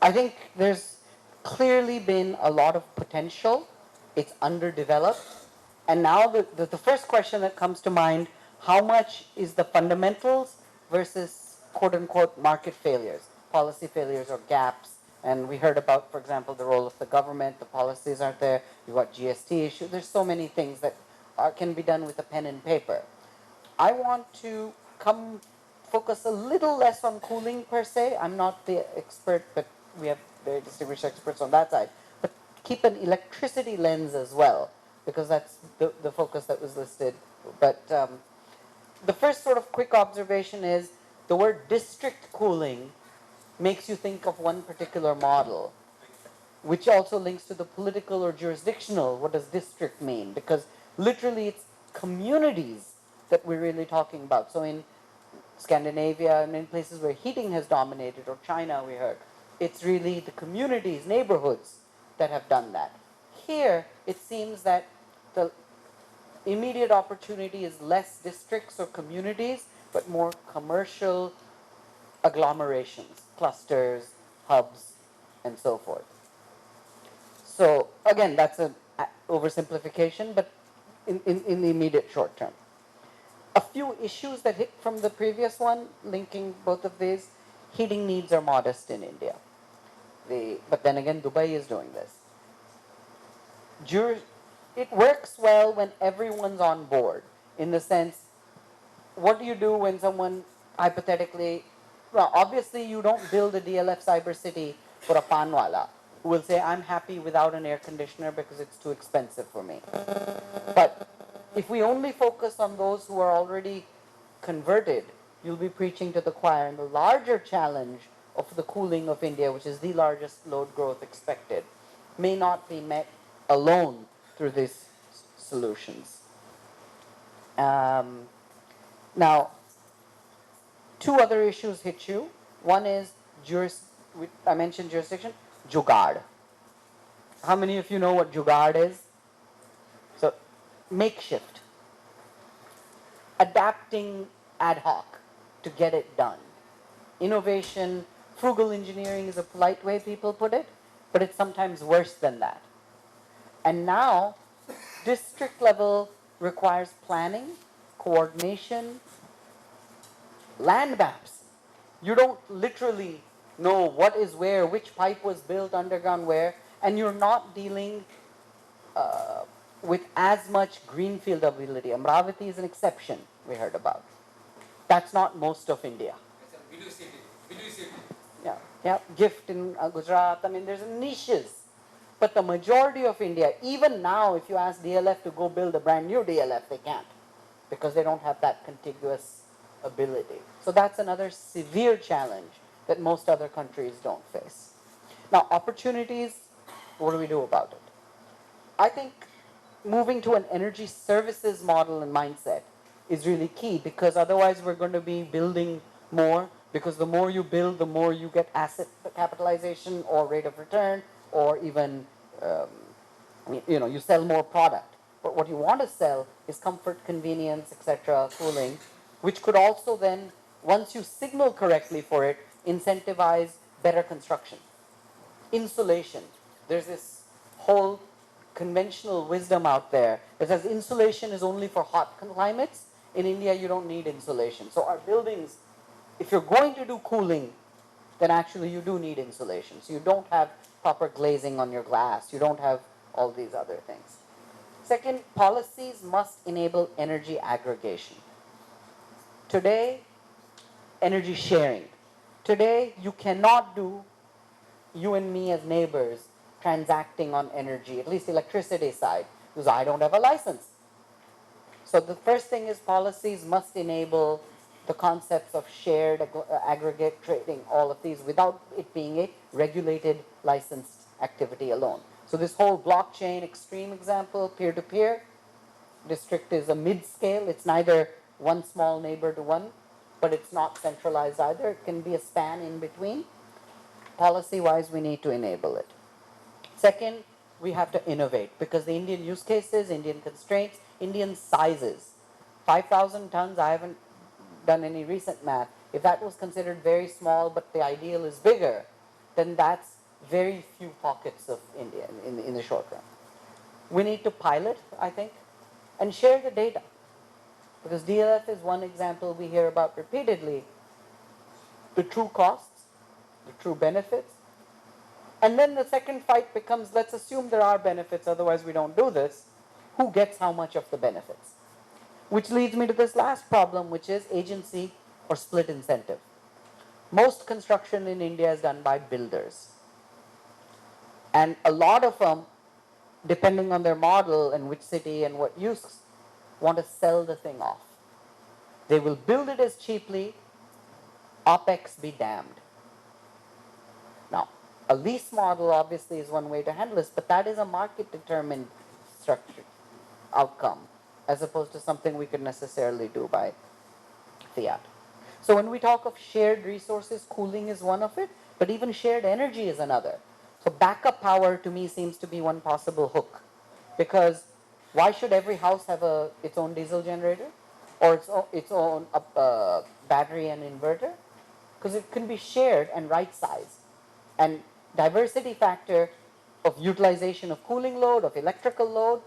I think there's clearly been a lot of potential. It's underdeveloped. And now the first question that comes to mind, how much is the fundamentals versus quote unquote market failures, policy failures or gaps? And we heard about, for example, the role of the government, the policies aren't there, you've got GST issue, there's so many things that can be done with a pen and paper. I want to focus a little less on cooling per se. I'm not the expert, but we have very distinguished experts on that side. But keep an electricity lens as well, because that's the focus that was listed. But the first sort of quick observation is the word district cooling makes you think of one particular model, which also links to the political or jurisdictional. What does district mean? Because literally it's communities that we're really talking about. So in Scandinavia and in places where heating has dominated, or China we heard, it's really the communities, neighborhoods that have done that. Here, it seems that the immediate opportunity is less districts or communities, but more commercial agglomerations, clusters, hubs, and so forth. So again, that's an oversimplification, but in the immediate short term. A few issues that hit from the previous one, linking both of these, heating needs are modest in India. But then again, Dubai is doing this. It works well when everyone's on board, in the sense, what do you do when someone hypothetically, well, obviously you don't build a DLF cyber city for a panwala who will say, I'm happy without an air conditioner because it's too expensive for me. But if we only focus on those who are already converted, you'll be preaching to the choir. And the larger challenge of the cooling of India, which is the largest load growth expected, may not be met alone through these solutions. Now, two other issues hit you. One is, I mentioned jurisdiction, jugaad. How many of you know what jugaad is? So, makeshift. Adapting ad hoc to get it done. Innovation, frugal engineering is a polite way people put it, but it's sometimes worse than that. And now, district level requires planning, coordination, land maps. You don't literally know what is where, which pipe was built underground where, and you're not dealing with as much greenfield ability. Amravati is an exception we heard about. That's not most of India. Yeah, GIFT in Gujarat. I mean, there's niches. But the majority of India, even now, if you ask DLF to go build a brand new DLF, they can't, because they don't have that contiguous ability. So that's another severe challenge that most other countries don't face. Now, opportunities, what do we do about it? I think moving to an energy services model and mindset is really key, because otherwise we're going to be building more, because the more you build, the more you get asset capitalization or rate of return, or even you sell more product. But what you want to sell is comfort, convenience, etc., cooling, which could also then, once you signal correctly for it, incentivize better construction. Insulation. There's this whole conventional wisdom out there that says insulation is only for hot climates. In India, you don't need insulation. So our buildings, if you're going to do cooling, then actually you do need insulation. So you don't have proper glazing on your glass. You don't have all these other things. Second, policies must enable energy aggregation. Today, energy sharing. Today, you cannot do you and me as neighbors transacting on energy, at least electricity side, because I don't have a license. So the first thing is policies must enable the concepts of shared aggregate trading, all of these, without it being a regulated licensed activity alone. So this whole blockchain extreme example, peer-to-peer, district is a mid-scale. It's neither one small neighbor to one, but it's not centralized either. It can be a span in between. Policy-wise, we need to enable it. Second, we have to innovate, because the Indian use cases, Indian constraints, Indian sizes, 5,000 tons, I haven't done any recent math. If that was considered very small, but the ideal is bigger, then that's very few pockets of India in the short run. We need to pilot, I think, and share the data. Because DLF is one example we hear about repeatedly. The true costs, the true benefits. And then the second fight becomes, let's assume there are benefits, otherwise we don't do this. Who gets how much of the benefits? Which leads me to this last problem, which is agency or split incentive. Most construction in India is done by builders. And a lot of them, depending on their model and which city and what use, want to sell the thing off. They will build it as cheaply, OPEX be damned. Now, a lease model obviously is one way to handle this, but that is a market-determined structure outcome, as opposed to something we could necessarily do by fiat. So when we talk of shared resources, cooling is one of it, but even shared energy is another. So backup power to me seems to be one possible hook, because why should every house have its own diesel generator or its own battery and inverter? Because it can be shared and right-sized. And diversity factor of utilization of cooling load, of electrical load,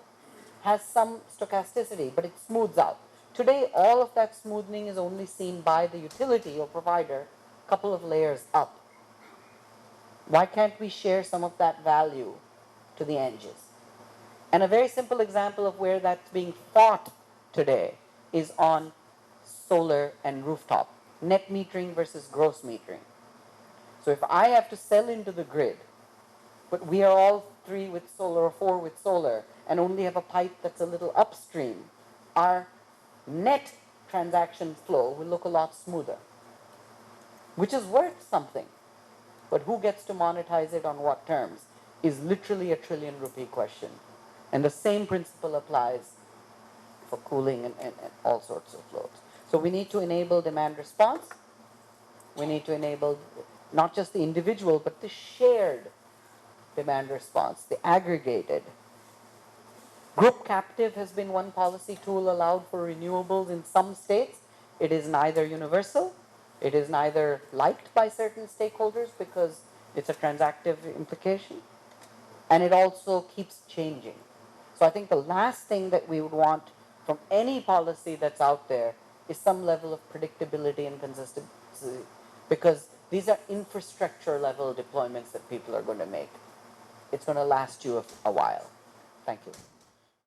has some stochasticity, but it smooths out. Today, all of that smoothing is only seen by the utility or provider a couple of layers up. Why can't we share some of that value to the edges? And a very simple example of where that's being fought today is on solar and rooftop. Net metering versus gross metering. So if I have to sell into the grid, but we are all 3 with solar or 4 with solar and only have a pipe that's a little upstream, our net transaction flow will look a lot smoother, which is worth something. But who gets to monetize it on what terms is literally a trillion rupee question. And the same principle applies for cooling and all sorts of loads. So we need to enable demand response. We need to enable not just the individual, but the shared demand response, the aggregated. Group captive has been one policy tool allowed for renewables in some states. It is neither universal, it is neither liked by certain stakeholders because it's a transactive implication, and it also keeps changing. So I think the last thing that we would want from any policy that's out there is some level of predictability and consistency, because these are infrastructure level deployments that people are going to make. It's going to last you a while. Thank you.